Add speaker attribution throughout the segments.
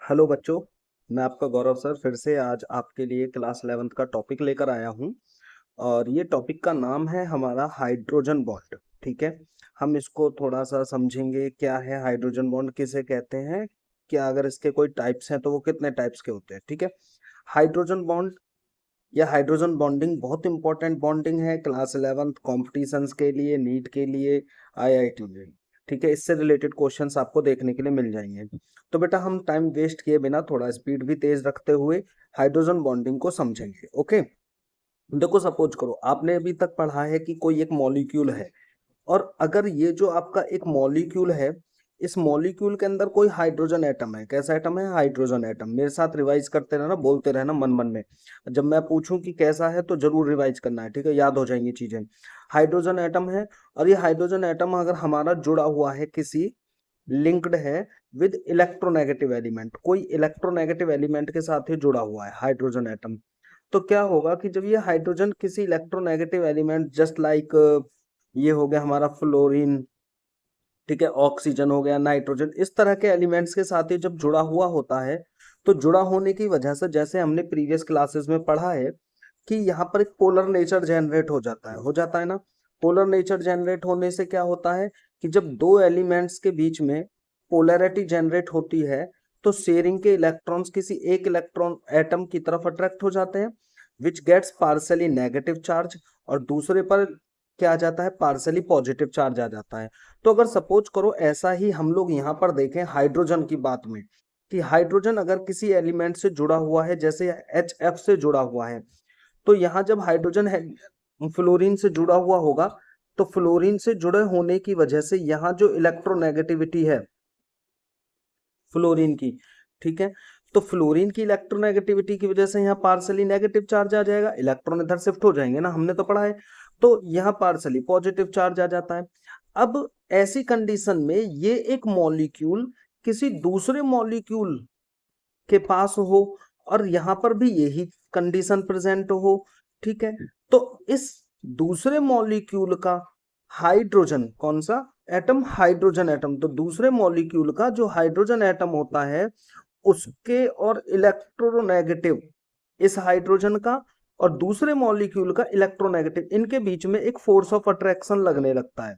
Speaker 1: Hello बच्चों। मैं आपका गौरव सर फिर से आज आपके लिए क्लास 11th का टॉपिक लेकर आया हूं। और ये टॉपिक का नाम है हमारा हाइड्रोजन बॉन्ड। ठीक है, हम इसको थोड़ा सा समझेंगे। क्या है हाइड्रोजन बॉन्ड, किसे कहते हैं, क्या अगर इसके कोई टाइप्स हैं तो वो कितने टाइप्स के होते हैं। ठीक है, हाइड्रोजन बॉन्ड या हाइड्रोजन बॉन्डिंग बहुत इंपॉर्टेंट बॉन्डिंग है क्लास 11th कॉम्पिटिशन्स के लिए, नीट के लिए, आईआईटी में। ठीक है, इससे रिलेटेड क्वेश्चंस आपको देखने के लिए मिल जाएंगे। तो बेटा हम टाइम वेस्ट किए बिना थोड़ा स्पीड भी तेज रखते हुए हाइड्रोजन बॉन्डिंग को समझेंगे। ओके, देखो सपोज करो आपने अभी तक पढ़ा है कि कोई एक मॉलिक्यूल है, और अगर ये जो आपका एक मॉलिक्यूल है, इस मॉलिक्यूल के अंदर कोई हाइड्रोजन एटम है। कैसा एटम है? Hydrogen atom. मेरे साथ रिवाइज करते रहना, बोलते रहना मन मन में। जब मैं पूछूं कि कैसा है तो जरूर रिवाइज करना है, ठीक है, याद हो जाएंगी चीजें। हाइड्रोजन एटम है, और ये हाइड्रोजन एटम अगर हमारा जुड़ा हुआ है किसी, लिंक्ड है विद इलेक्ट्रोनेगेटिव एलिमेंट, कोई इलेक्ट्रोनेगेटिव एलिमेंट के साथ ही जुड़ा हुआ है हाइड्रोजन एटम, तो क्या होगा कि जब ये हाइड्रोजन किसी इलेक्ट्रोनेगेटिव एलिमेंट जस्ट लाइक ये हो गया हमारा फ्लोरीन, ठीक है, ऑक्सीजन हो गया, नाइट्रोजन, इस तरह के एलिमेंट्स के साथ ही जब जुड़ा हुआ होता है, तो जुड़ा होने की वजह से जैसे हमने प्रीवियस क्लासेस में पढ़ा है कि यहाँ पर एक पोलर नेचर जनरेट हो जाता है ना। पोलर नेचर जनरेट होने से क्या होता है कि जब दो एलिमेंट्स के बीच में पोलैरिटी जनरेट होती है, तो शेयरिंग के इलेक्ट्रॉन्स किसी एक इलेक्ट्रॉन एटम की तरफ अट्रैक्ट हो जाते हैं, which gets partially negative charge, और दूसरे पर क्या आ जाता है? पार्सली पॉजिटिव चार्ज आ जाता है। तो अगर सपोज करो ऐसा ही हम लोग यहाँ पर देखें हाइड्रोजन की बात में, कि हाइड्रोजन अगर किसी एलिमेंट से जुड़ा हुआ है, जैसे HF से जुड़ा हुआ है, तो यहाँ जब हाइड्रोजन है फ्लोरीन से जुड़ा हुआ होगा, तो फ्लोरीन से जुड़े होने की वजह से यहाँ जो इलेक्ट्रोनेगेटिविटी है फ्लोरीन की, ठीक है, तो फ्लोरीन की इलेक्ट्रोनेगेटिविटी की वजह से यहाँ पार्सली नेगेटिव चार्ज आ जाएगा, इलेक्ट्रॉन इधर शिफ्ट हो जाएंगे ना, हमने तो पढ़ा है। तो यहाँ पार्सली पॉजिटिव चार्ज आ जाता है। अब ऐसी कंडीशन में ये एक मॉलिक्यूल किसी दूसरे मॉलिक्यूल के पास हो, और यहाँ पर भी यही कंडीशन प्रेजेंट हो, ठीक है, तो इस दूसरे मॉलिक्यूल का हाइड्रोजन, कौन सा एटम? Hydrogen atom. तो दूसरे मॉलिक्यूल का जो हाइड्रोजन एटम होता है, उसके और इलेक्ट्रोनेगेटिव इस हाइड्रोजन का और दूसरे मॉलिक्यूल का इलेक्ट्रोनेगेटिव, इनके बीच में एक फोर्स ऑफ अट्रैक्शन लगने लगता है।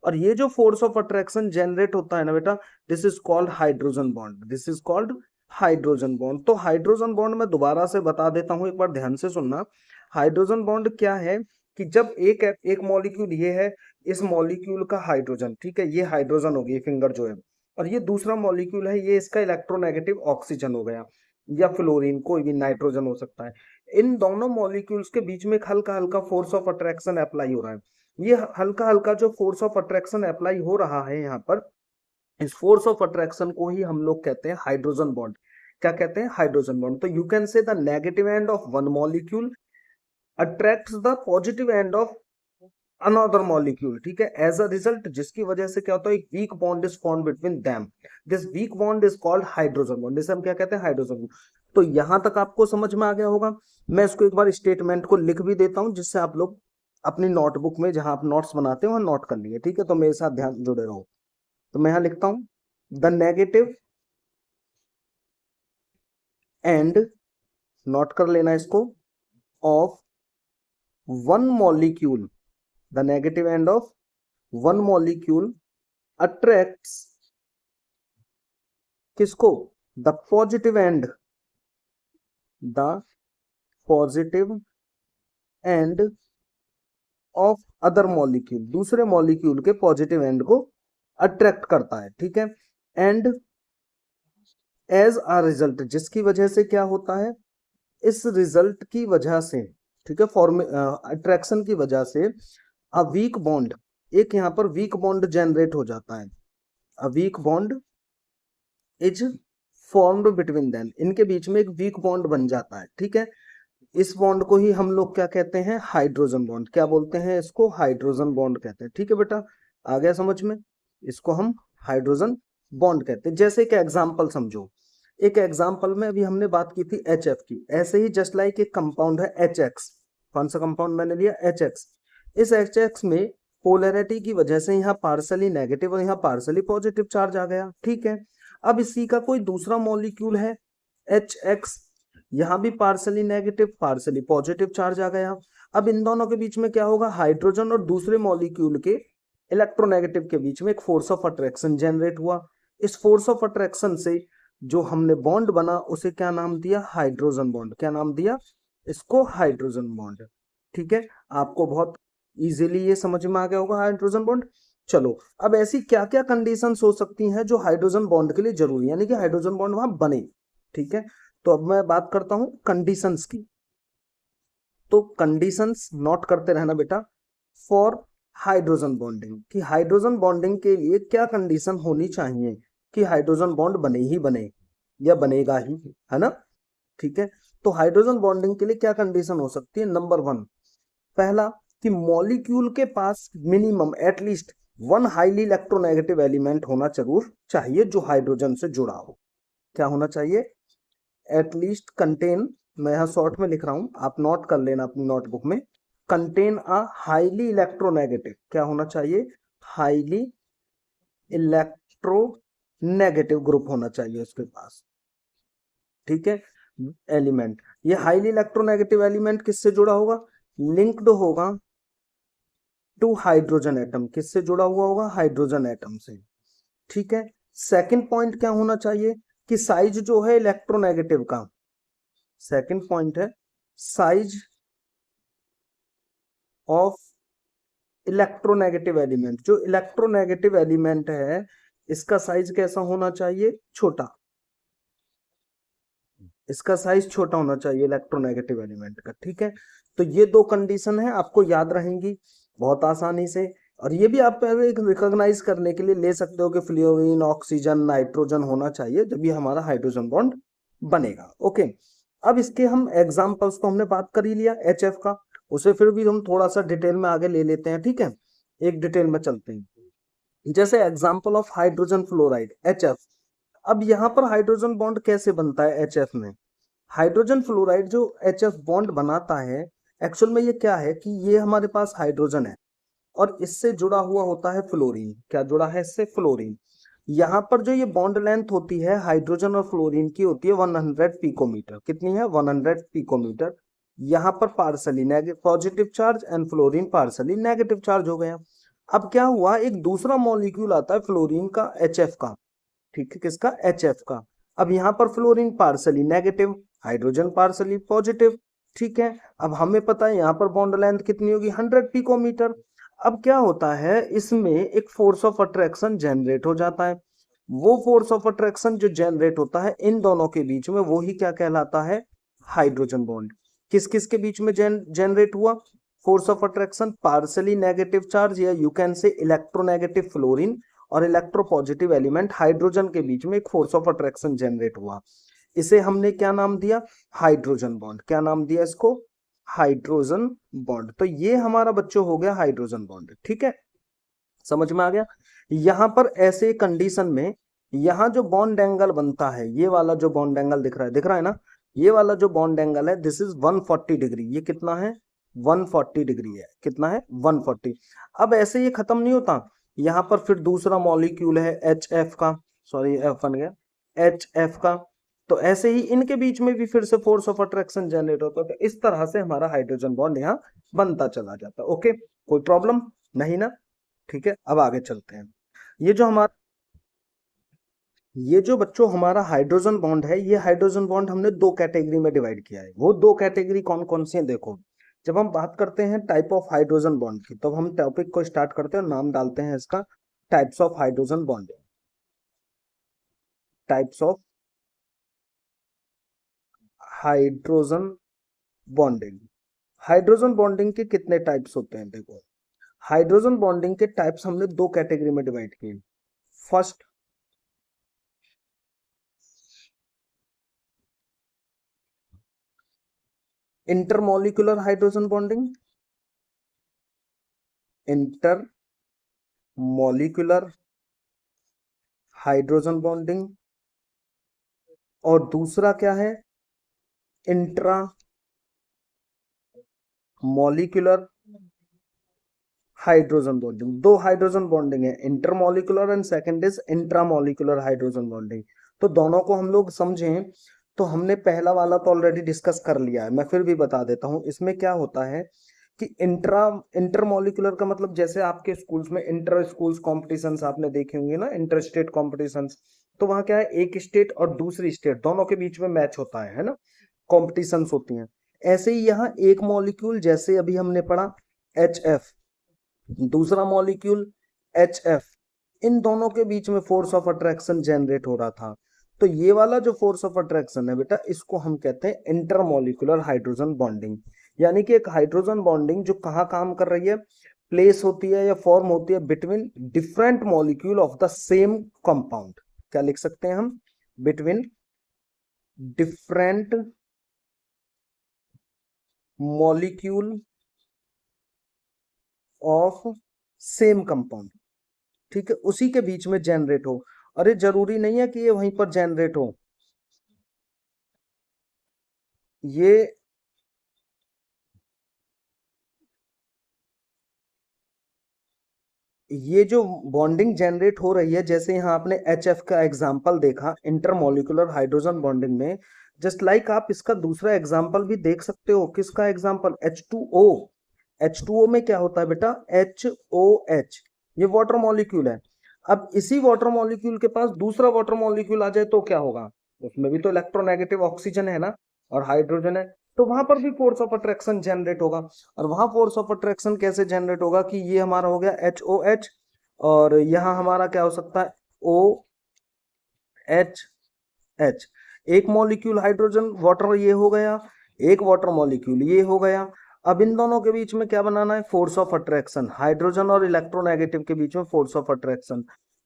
Speaker 1: और ये जो फोर्स ऑफ अट्रैक्शन जनरेट होता है ना बेटा, this is called hydrogen bond. This is called hydrogen bond. तो हाइड्रोजन बॉन्ड मैं दोबारा से बता देता हूं, एक बार ध्यान से सुनना। हाइड्रोजन बॉन्ड क्या है कि जब एक मॉलिक्यूल ये है, इस मॉलिक्यूल का हाइड्रोजन, ठीक है, ये हाइड्रोजन हो गई फिंगर जो है, और ये दूसरा मॉलिक्यूल है, ये इसका इलेक्ट्रोनेगेटिव ऑक्सीजन हो गया, या फ्लोरीन, कोई भी नाइट्रोजन हो सकता है। इन दोनों मॉलिक्यूल्स के बीच में हल्का हल्का फोर्स ऑफ अट्रैक्शन अप्लाई हो रहा है। ये हल्का हल्का जो फोर्स ऑफ अट्रैक्शन अप्लाई हो रहा है यहाँ पर, इस फोर्स ऑफ अट्रैक्शन को ही हम लोग कहते हैं हाइड्रोजन बॉन्ड। क्या कहते हैं? Hydrogen bond. तो you can say the negative end of one molecule attracts the positive end of another molecule, ठीक है, एज अ रिजल्ट, जिसकी वजह से क्या होता है, एक weak bond is form between them. This weak bond is called hydrogen bond. इसे हम क्या कहते हैं? Hydrogen bond. तो यहां तक आपको समझ में आ गया होगा। मैं इसको एक बार स्टेटमेंट को लिख भी देता हूं, जिससे आप लोग अपनी नोटबुक में जहां आप नोट्स बनाते हो वहां नोट कर लिए, ठीक है, तो मेरे साथ ध्यान जुड़े रहो। तो मैं यहां लिखता हूं, द नेगेटिव एंड, नोट कर लेना इसको, of one molecule, the negative end of one molecule attracts किसको? The positive end, the positive end of other molecule, दूसरे मॉलिक्यूल के पॉजिटिव एंड को अट्रैक्ट करता है, ठीक है। एंड एज अ रिजल्ट, जिसकी वजह से क्या होता है, इस रिजल्ट की वजह से, ठीक है, फॉर्म अट्रैक्शन की वजह से अ वीक बॉन्ड, एक यहाँ पर वीक बॉन्ड जनरेट हो जाता है। A weak bond is formed between them, इनके बीच में एक वीक बॉन्ड बन जाता है, ठीक है। इस बॉन्ड को ही हम लोग क्या कहते हैं? Hydrogen bond. क्या बोलते हैं इसको? हाइड्रोजन बॉन्ड कहते हैं, ठीक है बेटा, आ गया समझ में? इसको हम हाइड्रोजन बॉन्ड कहते हैं। जैसे कि एग्जांपल समझो, एक एग्जांपल में अभी हमने बात की थी HF की, ऐसे ही जस्ट लाइक एक कंपाउंड है HX। कौन सा कंपाउंड मैंने लिया? HX। इस HX में पोलैरिटी की वजह से यहाँ पार्सली नेगेटिव और यहाँ पार्सली पॉजिटिव चार्ज आ गया, ठीक है। अब इसी का कोई दूसरा मॉलिक्यूल है HX, यहाँ भी partially negative partially positive charge आ गया। अब इन दोनों के बीच में क्या होगा, हाइड्रोजन और दूसरे मॉलिक्यूल के इलेक्ट्रोनेगेटिव के बीच में एक फोर्स ऑफ अट्रैक्शन जनरेट हुआ। इस फोर्स ऑफ अट्रैक्शन से जो हमने बॉन्ड बना उसे क्या नाम दिया, हाइड्रोजन बॉन्ड। क्या नाम दिया इसको, हाइड्रोजन बॉन्ड। ठीक है, आपको बहुत इजीली ये समझ में आ गया होगा हाइड्रोजन बॉन्ड। चलो, अब ऐसी क्या क्या कंडीशंस हो सकती हैं जो हाइड्रोजन बॉन्ड के लिए जरूरी, यानी कि हाइड्रोजन बॉन्ड वहां बने। ठीक है, तो अब मैं बात करता हूं कंडीशंस की। तो कंडीशंस नोट करते रहना बेटा फॉर हाइड्रोजन बॉन्डिंग, कि हाइड्रोजन बॉन्डिंग के लिए क्या कंडीशन होनी चाहिए कि हाइड्रोजन बॉन्ड बने ही बने या बनेगा ही, है ना। ठीक है, तो हाइड्रोजन बॉन्डिंग के लिए क्या कंडीशन हो सकती है। नंबर 1, पहला कि मॉलिक्यूल के पास minimum at least one highly electronegative element होना जरूर चाहिए जो हाइड्रोजन से जुड़ा हो। क्या होना चाहिए, एटलीस्ट कंटेन, मैं यहां शॉर्ट में लिख रहा हूं, आप नोट कर लेना अपनी नोटबुक में, कंटेन अ हाईली इलेक्ट्रोनेगेटिव। क्या होना चाहिए, हाईली इलेक्ट्रोनेगेटिव ग्रुप होना चाहिए उसके पास। ठीक है, एलिमेंट, ये हाईली इलेक्ट्रोनेगेटिव एलिमेंट किससे जुड़ा होगा, लिंक्ड होगा टू हाइड्रोजन एटम। किससे जुड़ा हुआ होगा, हाइड्रोजन एटम से। ठीक है, सेकंड पॉइंट क्या होना चाहिए कि साइज जो है इलेक्ट्रोनेगेटिव का, सेकंड पॉइंट है साइज ऑफ इलेक्ट्रोनेगेटिव एलिमेंट। जो इलेक्ट्रोनेगेटिव एलिमेंट है इसका साइज कैसा होना चाहिए, छोटा। इसका साइज छोटा होना चाहिए इलेक्ट्रोनेगेटिव एलिमेंट का। ठीक है, तो ये दो कंडीशन है, आपको याद रहेंगी बहुत आसानी से। और ये भी आप रिकॉग्नाइज करने के लिए ले सकते हो कि फ्लोरीन, ऑक्सीजन, नाइट्रोजन होना चाहिए जब ये हमारा हाइड्रोजन बॉन्ड बनेगा। ओके, अब इसके हम एग्जाम्पल्स तो हमने बात कर ही लिया HF का, उसे फिर भी हम थोड़ा सा डिटेल में आगे ले लेते हैं। ठीक है, एक डिटेल में चलते हैं। जैसे example of hydrogen fluoride HF। अब यहाँ पर हाइड्रोजन बॉन्ड कैसे बनता है HF में, हाइड्रोजन फ्लोराइड जो HF बॉन्ड बनाता है, एक्चुअल में ये क्या है कि ये हमारे पास हाइड्रोजन है और इससे जुड़ा हुआ होता है फ्लोरीन। क्या जुड़ा है इससे, फ्लोरीन। यहाँ पर जो ये बॉन्ड लेंथ होती है हाइड्रोजन और फ्लोरीन की होती है 100 पिकोमीटर। कितनी है, 100 पिकोमीटर। यहाँ पर partially negative positive charge and fluorine partially negative charge हो गया। अब क्या हुआ, एक दूसरा मॉलिक्यूल आता है फ्लोरीन का, HF का। ठीक है, किसका, HF का। अब यहाँ पर fluorine partially negative, hydrogen partially positive. ठीक है, अब हमें पता है यहाँ पर बॉन्ड लेंथ कितनी होगी, 100 पिकोमीटर। अब क्या होता है, इसमें एक फोर्स ऑफ अट्रैक्शन जनरेट हो जाता है। वो फोर्स ऑफ अट्रैक्शन जो जनरेट होता है इन दोनों के बीच में, वो ही क्या कहलाता है, हाइड्रोजन बॉन्ड। किस किस के बीच में जनरेट हुआ force of attraction, partially negative charge या you can say electronegative fluorine और इलेक्ट्रोपॉजिटिव एलिमेंट हाइड्रोजन के बीच में एक फोर्स ऑफ अट्रैक्शन जनरेट हुआ। इसे हमने क्या नाम दिया, हाइड्रोजन बॉन्ड। क्या नाम दिया इसको, हाइड्रोजन बॉन्ड। तो ये हमारा बच्चों हो गया हाइड्रोजन बॉन्ड। ठीक है, समझ में आ गया। यहां पर ऐसे कंडीशन में यहां जो बॉन्ड एंगल बनता है, ये वाला जो बॉन्ड एंगल दिख रहा है ना, ये वाला जो बॉन्ड एंगल है दिस इज 140 डिग्री। ये कितना है, 140 डिग्री है। कितना है, 140। अब ऐसे ये खत्म नहीं होता, यहां पर फिर दूसरा मॉलिक्यूल है HF का, सॉरी F बन गया, HF का। तो ऐसे ही इनके बीच में भी फिर से फोर्स ऑफ अट्रैक्शन जनरेट होता है। तो इस तरह से हमारा हाइड्रोजन बॉन्ड यहाँ बनता चला जाता है। ओके, कोई प्रॉब्लम नहीं ना। ठीक है, अब आगे चलते हैं। ये जो हमारा ये जो बच्चों हमारा हाइड्रोजन बॉन्ड है, ये हाइड्रोजन बॉन्ड हमने दो कैटेगरी में डिवाइड किया है। वो दो कैटेगरी कौन कौन सी हैं, देखो। जब हम बात करते हैं टाइप ऑफ हाइड्रोजन बॉन्ड की, तो हम टॉपिक को स्टार्ट करते हैं, नाम डालते हैं इसका types of hydrogen bond. Types of hydrogen bonding. Hydrogen bonding के कितने टाइप्स होते हैं, देखो। हाइड्रोजन बॉन्डिंग के टाइप्स हमने दो कैटेगरी में डिवाइड किए। First, intermolecular hydrogen bonding, intermolecular hydrogen bonding. और दूसरा क्या है, इंट्रा मॉलिक्यूलर हाइड्रोजन बॉन्डिंग, दो हाइड्रोजन बॉन्डिंग है, intermolecular and second is intramolecular hydrogen bonding. तो दोनों को हम लोग समझें तो हमने पहला वाला तो ऑलरेडी डिस्कस कर लिया है, मैं फिर भी बता देता हूं। इसमें क्या होता है कि इंटरमॉलिक्यूलर का मतलब जैसे आपके स्कूल्स में इंटर स्कूल्स कॉम्पिटिशन्स आपने देखे होंगे ना, इंटर स्टेट कॉम्पिटिशन्स, तो वहां क्या है, एक स्टेट और दूसरी स्टेट दोनों के बीच में मैच होता है ना, कॉम्पिटिशन्स होती हैं। ऐसे ही यहाँ एक मॉलिक्यूल, जैसे अभी हमने पढ़ा HF, दूसरा मॉलिक्यूल HF, इन दोनों के बीच में फोर्स ऑफ अट्रैक्शन जनरेट हो रहा था। तो ये वाला जो फोर्स ऑफ अट्रैक्शन है बेटा, इसको हम कहते हैं इंटरमॉलिक्यूलर हाइड्रोजन बॉन्डिंग। यानी कि एक हाइड्रोजन बॉन्डिंग जो कहाँ काम कर रही है, प्लेस होती है या फॉर्म होती है between different molecule of the same compound. क्या लिख सकते हैं हम, between different molecule of same compound, ठीक है, उसी के बीच में जनरेट हो। अरे जरूरी नहीं है कि ये वहीं पर जनरेट हो, ये जो बॉन्डिंग जनरेट हो रही है, जैसे यहाँ आपने HF का एग्जांपल देखा इंटरमॉलिक्यूलर हाइड्रोजन बॉन्डिंग में, जस्ट लाइक आप इसका दूसरा एग्जांपल भी देख सकते हो। किसका एग्जांपल, H2O। H2O में क्या होता है बेटा, HOH, ये वाटर मॉलिक्यूल है। अब इसी वाटर मॉलिक्यूल के पास दूसरा वाटर मॉलिक्यूल आ जाए तो क्या होगा, उसमें भी तो इलेक्ट्रोनेगेटिव ऑक्सीजन है ना, और हाइड्रोजन है, तो वहां पर भी फोर्स ऑफ अट्रैक्शन जनरेट होगा। और वहां फोर्स ऑफ अट्रैक्शन कैसे जनरेट होगा कि ये हमारा हो गया HOH, और यहाँ हमारा क्या हो सकता है OHH। एक मॉलिक्यूल हाइड्रोजन वाटर ये हो गया, एक वाटर मॉलिक्यूल ये हो गया। अब इन दोनों के बीच में क्या बनाना है, फोर्स ऑफ अट्रैक्शन, हाइड्रोजन और इलेक्ट्रोनेगेटिव के बीच में फोर्स ऑफ अट्रैक्शन।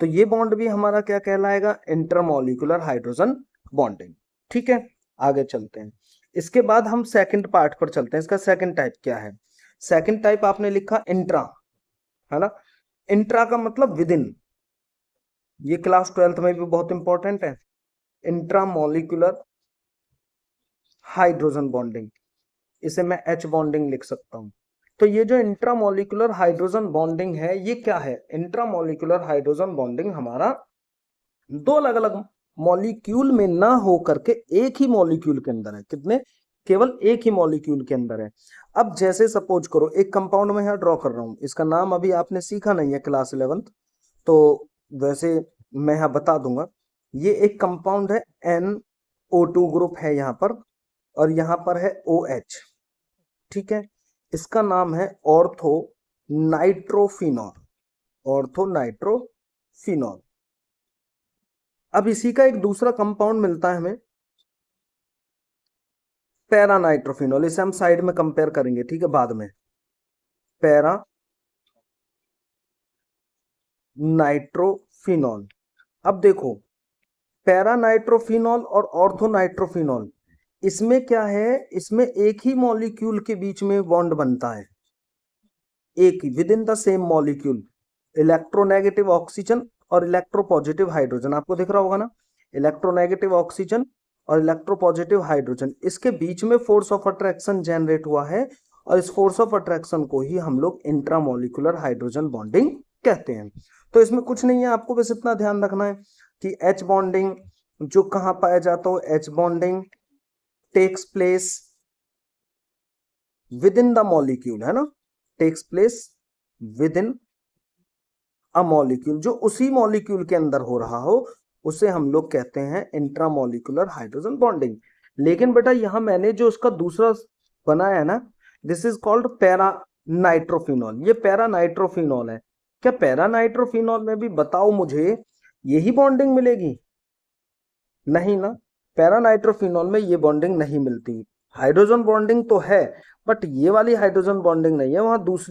Speaker 1: तो ये बॉन्ड भी हमारा क्या कहलाएगा, इंटरमॉलिक्यूलर हाइड्रोजन बॉन्डिंग। ठीक है, आगे चलते हैं। इसके बाद हम सेकंड पार्ट पर चलते हैं। इसका सेकंड टाइप क्या है, सेकंड टाइप आपने लिखा इंट्रा, है ना। इंट्रा का मतलब विद इन, ये क्लास 12th में भी बहुत इंपॉर्टेंट है। इंट्रामॉलिक्यूलर हाइड्रोजन बॉन्डिंग, इसे मैं H बॉन्डिंग लिख सकता हूं। तो ये जो इंट्रामॉलिक्यूलर हाइड्रोजन बॉन्डिंग है, ये क्या है, इंट्रामॉलिक्यूलर हाइड्रोजन बॉन्डिंग हमारा दो अलग अलग मॉलिक्यूल में ना हो करके एक ही मॉलिक्यूल के अंदर है। कितने, केवल एक ही मॉलिक्यूल के अंदर है। अब जैसे सपोज करो एक कंपाउंड में यहाँ ड्रॉ कर रहा हूं, इसका नाम अभी आपने सीखा नहीं है क्लास 11th, तो वैसे मैं यहाँ बता दूंगा। ये एक कंपाउंड है, NO2 ग्रुप है यहाँ पर, और यहाँ पर है OH, ठीक है। इसका नाम है ऑर्थो नाइट्रोफिनॉल, ऑर्थो नाइट्रोफिनॉल। अब इसी का एक दूसरा कंपाउंड मिलता है हमें, पैरा नाइट्रोफिनॉल, इसे हम साइड में कंपेयर करेंगे, ठीक है, बाद में। Para nitrophenol. अब देखो, पैरा नाइट्रोफिनॉल और ऑर्थो नाइट्रोफिनॉल, इसमें क्या है, इसमें एक ही मॉलिक्यूल के बीच में बॉन्ड बनता है, एक ही within the same molecule. Electronegative oxygen और इलेक्ट्रोपॉजिटिव हाइड्रोजन, आपको दिख रहा होगा ना, इलेक्ट्रोनेगेटिव ऑक्सीजन और इलेक्ट्रोपॉजिटिव हाइड्रोजन, इसके बीच में फोर्स ऑफ अट्रैक्शन जनरेट हुआ है, और इस फोर्स ऑफ अट्रैक्शन को ही हम लोग इंट्रामॉलिक्यूलर हाइड्रोजन बॉन्डिंग कहते हैं। तो इसमें कुछ नहीं है, आपको बस इतना ध्यान रखना है कि H बॉन्डिंग जो कहां पाया जाता हो, H bonding takes place within the molecule, है ना, takes place within a molecule, जो उसी मॉलिक्यूल के अंदर हो रहा हो, उसे हम लोग कहते हैं इंट्रामॉलिक्यूलर हाइड्रोजन बॉन्डिंग। लेकिन बेटा यहां मैंने जो उसका दूसरा बनाया है ना, this is called para nitrophenol, ये पैरा नाइट्रोफिनॉल है। क्या पैरा नाइट्रोफिनॉल में भी बताओ मुझे यही बॉन्डिंग मिलेगी, नहीं ना, पैरा नाइट्रोफिनॉल में ये बॉन्डिंग नहीं मिलती। हाइड्रोजन बॉन्डिंग तो है, बट ये वाली हाइड्रोजन बॉन्डिंग नहीं है, वहां दूसरी